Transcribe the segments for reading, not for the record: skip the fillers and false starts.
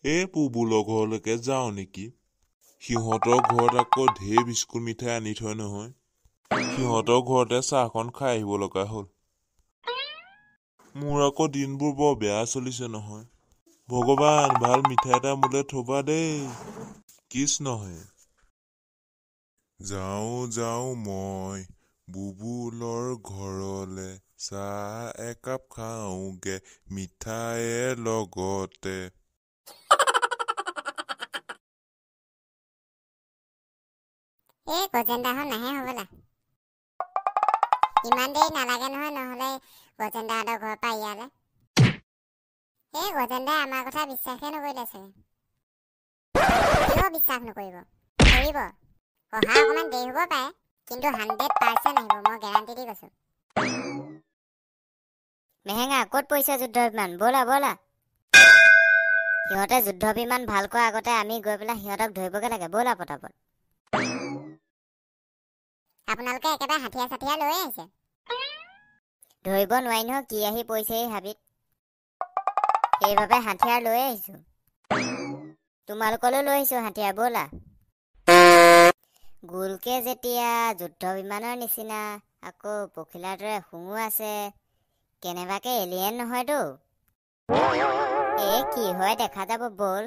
পুবুলৰ ঘৰলৈকে যাওঁ নেকি? সিহঁতৰ ঘৰত আকৌ ঢেৰ বিস্কুট মিঠাই আনি থয় নহয়। সিহঁতৰ ঘৰতে চাহখন খাই আহিব লগা হ'ল। মোৰ আকৌ দিনবোৰ বৰ বেয়া চলিছে নহয়। ভগৱান, ভাল মিঠাই এটা মোলে থবা দেই। কৃষ্ণহে। যাওঁ মই বুবুলৰ ঘৰলে, চাহ একাপ খাওঁগে মিঠাইৰ লগতে। গজেন্দাহঁত নাহে হ'বলা। ইমান দেৰি নালাগে নহয়, নহ'লে গজেন্দাহঁতৰ ঘৰৰ পৰা ইয়ালে। গজেন্দাই আমাৰ কথা বিশ্বাসে নকৰিলে চাগে। কিয় বিশ্বাস নকৰিব? কৰিব। অহা অকণমান দেৰি হ'ব পাৰে, কিন্তু 100% আহিব, মই গেৰাণ্টি দি কৈছোঁ। মেহেঙা, ক'ত পৰিছে যুদ্ধ বিমান? ব'লা ব'লা। সিহঁতে যুদ্ধ বিমান ভাল কৰাৰ আগতে আমি গৈ পেলাই সিহঁতক ধৰিবগৈ লাগে। ব'লা পটাপট। আপোনালোকে একেবাৰে হাথিয়াৰ চাথিয়াৰ লৈ আহিছে। ধৰিব নোৱাৰি নহয়, কি আহি পৰিছে এই হাবিত। সেইবাবে হাথিয়াৰ লৈ আহিছোঁ। তোমালোকলৈ লৈ আহিছোঁ হাথিয়াৰ, ব'লা। গোলকে যেতিয়া যুদ্ধ বিমানৰ নিচিনা, আকৌ পখিলাৰ দৰে শুঙো আছে, কেনেবাকে এলিয়েন নহয়তো। কি হয় দেখা যাব, ব'ল।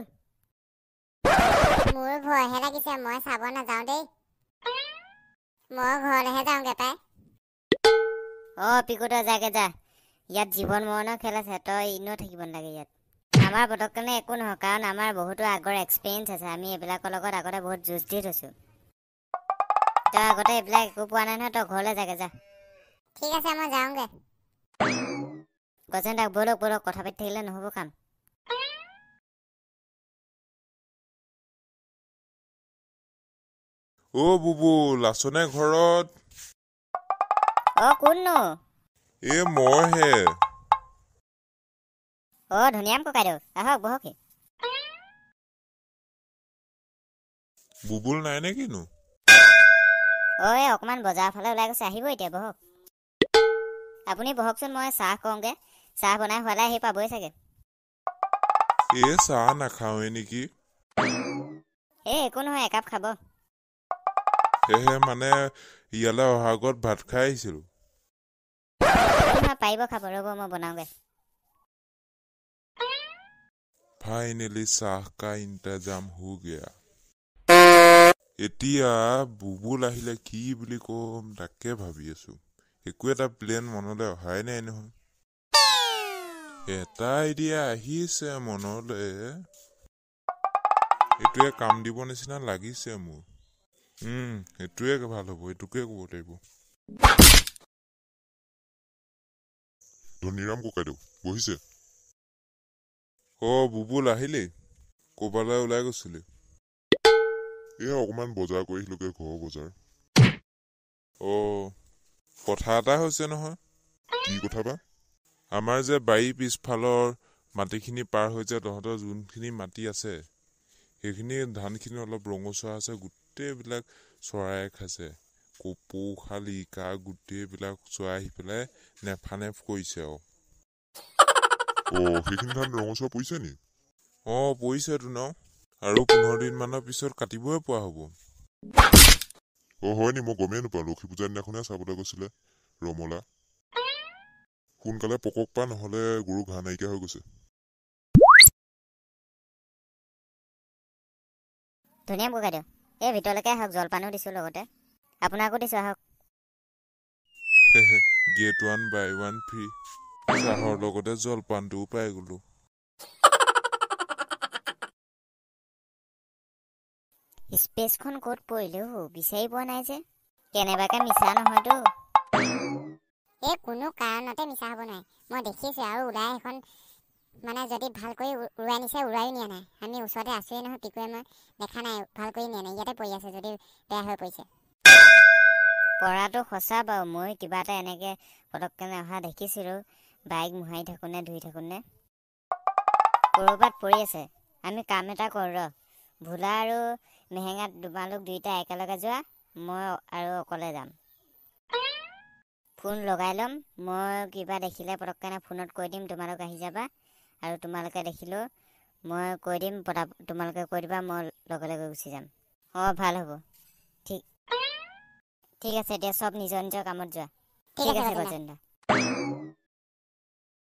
মোৰ ভয়হে লাগিছে, মই চাব নাযাওঁ দেই। মই ঘৰলৈহে যাওঁগে পাই। পিকুটা যাগে যা। ইয়াত জীৱন মৰণৰ খেল আছে, তই এনেও থাকিব নালাগে ইয়াত। আমাৰ পতককেনে একো নহয়, কাৰণ আমাৰ বহুতো আগৰ এক্সপিৰিয়েঞ্চ আছে। আমি এইবিলাকৰ লগত আগতে বহুত যুঁজ দি থৈছোঁ। তই আগতে এইবিলাক একো পোৱা নাই নহয়, তই ঘৰলৈ যাগে যা। ঠিক আছে, মই যাওঁগে। গজেন্দাক ব'লক কথা পাতি থাকিলে নহ'ব কাম। বুবুল, আছনে ঘৰত? কোননো? মইহে। ধুনীয়াম ককাইদেউ, আহক বহকহি। বুবুল নাই নে কিনো? অকণমান বজাৰৰ ফালে ওলাই গৈছে, আহিব এতিয়া, বহক। আপুনি বহকচোন, মই চাহ কওঁগে। চাহ বনাই হোৱালে আহি পাবই চাগে। চাহ নাখাওঁৱে নেকি? একো নহয়, একাপ খাব। মানে ইয়ালৈ অহাৰ আগত ভাত খাই আহিছিলোঁ। পাৰিব খাব, ৰ'ব মই বনাওঁগে। ফাইনেলি চাহ কা ইন্তজাম হো গয়া। এতিয়া বুবুল আহিলে কি বুলি কম তাকে ভাবি আছো। একো এটা প্লেন মনলৈ অহাই নাই নহয়। এটা আইডিয়া আহিছে মনলৈ, এইটোৱে কাম দিব নিচিনা লাগিছে মোৰ। এইটোৱে ভাল হ'ব, এইটোকে ক'ব লাগিব। ধনীৰাম ককাইদেউ বহিছে? বুবুল আহিলেই? ক'বালৈ ওলাই গৈছিলি? অকমান বজাৰ কৰি আহিলোগে, ঘৰৰ বজাৰ। কথা এটা হৈছে নহয়। কি কথা বা? আমাৰ যে বাৰীৰ পিছফালৰ মাটিখিনি পাৰ হৈ যে তহঁতৰ যোনখিনি মাটি আছে, সেইখিনি ধানখিনি অলপ ৰঙচুৱা আছে, গোটেইবিলাক চৰাই খাইছে। কপৌ, শালিকা, গোটেইবিলাক চৰাই আহি পেলাই নেফানেফ কৰিছে আৰু। সেইখিনি ধান ৰঙচুৱা পৰিছে নি? পৰিছেতো ন। আৰু 15 দিন মানৰ পিছত কাটিবই পোৱা হ'ব। হয় নি? মই গমেই নাপাওঁ। লক্ষী পূজাৰ দিনাখনে চাবলৈ গৈছিলে ৰমলা। সোনকালে পকক পা, নহলে গৰু ঘাঁহ নাইকিয়া হৈ গৈছে। ধুনীয়া ককাইদেউ, ভিতৰলৈকে আহক, জলপানো দিছোঁ লগতে। আপোনাকো দিছোঁ, আহক। গেট 1 বাই 1 ফ্ৰী। চাহৰ লগতে জলপানটোও পাই গলো। স্পেচখন ক'ত পৰিলে বিচাৰি পোৱা নাই যে। কেনেবাকে মিছা নহয়তো। কোনো কাৰণতে মিছা হ'ব নোৱাৰে। মই দেখিছোঁ, আৰু ওলাই এখন মানে যদি ভাল কৰি উৰাই নিছে, উৰাইও নিয়া নাই। আমি ওচৰতে আছোৱেই নহয়, পিকুৱে মই দেখা নাই, ভাল কৰি নিয়া নাই। ইয়াতে পৰি আছে, যদি বেয়া হৈ পৰিছে। পৰাটো সঁচা বাৰু, মই কিবা এটা এনেকৈ পটককৈ অহা দেখিছিলোঁ, বাইক মোহাৰি থাকোঁনে ধুই থাকোঁনে। ক'ৰবাত পৰি আছে। আমি কাম এটা কৰোঁ ৰ, ভোলা আৰু মেহেঙাত তোমালোক দুইটা একেলগে যোৱা, মই আৰু অকলে যাম। ফোন লগাই ল'ম, মই কিবা দেখিলে পটককৈ ফোনত কৈ দিম, তোমালোক আহি যাবা। আৰু তোমালোকে দেখিলেও মই কৈ দিম, তোমালোকে কৈ দিবা, মই লগে লগে গুচি যাম। অঁ ভাল হ'ব। ঠিক আছে, এতিয়া চব নিজৰ নিজৰ কামত যোৱা। ঠিক আছে গজেন দা।